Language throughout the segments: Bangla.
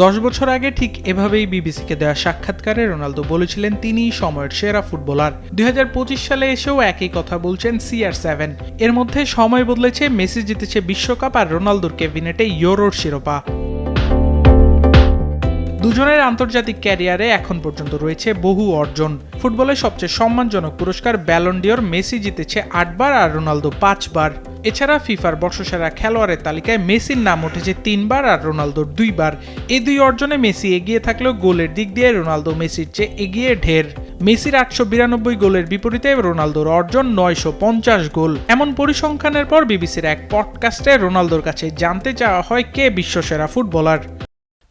10 বছর আগে ঠিক এভাবেই বিবিসিকে দেওয়া সাক্ষাৎকারে রোনালদো বলেছিলেন তিনিই সময়ের সেরা ফুটবলার। 2025 সালে এসেও একই কথা বলছেন CR7। এর মধ্যে সময় বদলেছে, মেসি জিতেছে বিশ্বকাপ আর রোনালদোর কেবিনেটে ইউরোর শিরোপা। দুজনের আন্তর্জাতিক ক্যারিয়ারে এখন পর্যন্ত রয়েছে বহু অর্জন। ফুটবলের সবচেয়ে সম্মানজনক পুরস্কার ব্যালন ডিওর মেসি জিতেছে 8 বার আর রোনালদো 5 বার। এছাড়া ফিফার বর্ষসেরা খেলোয়াড়ের তালিকায় মেসির নাম উঠেছে 3 বার আর রোনালদোর 2 বার। এই দুই অর্জনে মেসি এগিয়ে থাকলেও গোলের দিক দিয়ে রোনালদো মেসির চেয়ে এগিয়ে ঢের। মেসির 892 গোলের বিপরীতে রোনালদোর অর্জন 950 গোল। এমন পরিসংখ্যানের পর বিবিসির এক পডকাস্টে রোনালদোর কাছে জানতে চাওয়া হয় কে বিশ্বসেরা ফুটবলার।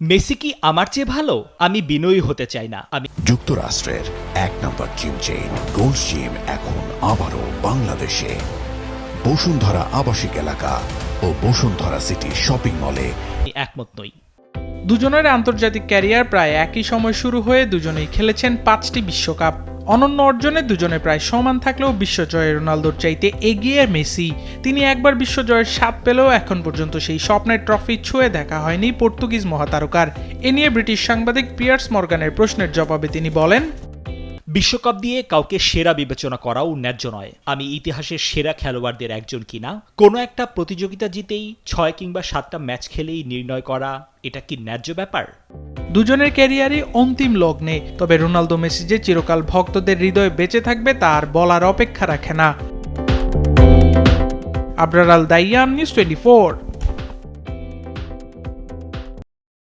মেসি কি আমার চেয়ে ভালো? আমি বিনয়ী হতে চাই না। আমি যুক্তরাষ্ট্রের 1 নম্বর জিম চেইন গোল্ড জিম এখন আবারও বাংলাদেশে বসুন্ধরা আবাসিক এলাকা ও বসুন্ধরা সিটি শপিং মলে। একমত নই। দুজনের আন্তর্জাতিক ক্যারিয়ার প্রায় একই সময় শুরু হয়ে দুজনেই খেলেছেন 5টি বিশ্বকাপ। অনন্য অর্জনে দুজনে প্রায় সমান থাকলেও বিশ্বজয়ে রোনালদোর চাইতে এগিয়ে মেসি। তিনি একবার বিশ্বজয়ের স্বাদ পেলেও এখন পর্যন্ত সেই স্বপ্নের ট্রফি ছুঁয়ে দেখা হয়নি পর্তুগিজ মহাতারকার। এ নিয়ে ব্রিটিশ সাংবাদিক পিয়ার্স মর্গানের প্রশ্নের জবাবে তিনি বলেন, বিশ্বকাপ দিয়ে কাউকে সেরা বিবেচনা করাও ন্যায্য নয়। আমি ইতিহাসের সেরা খেলোয়াড়দের একজন কিনা কোনো একটা প্রতিযোগিতা জিতেই 6 কিংবা 7টা ম্যাচ খেলেই নির্ণয় করা, এটা কি ন্যায্য ব্যাপার? দুজনের ক্যারিয়ারই অন্তিম লগ্নে, তবে রোনালদো মেসি যে চিরকাল ভক্তদের হৃদয়ে বেঁচে থাকবে তার বলার অপেক্ষা রাখে না। আবরার আল দাইয়ান, নিউজ 24।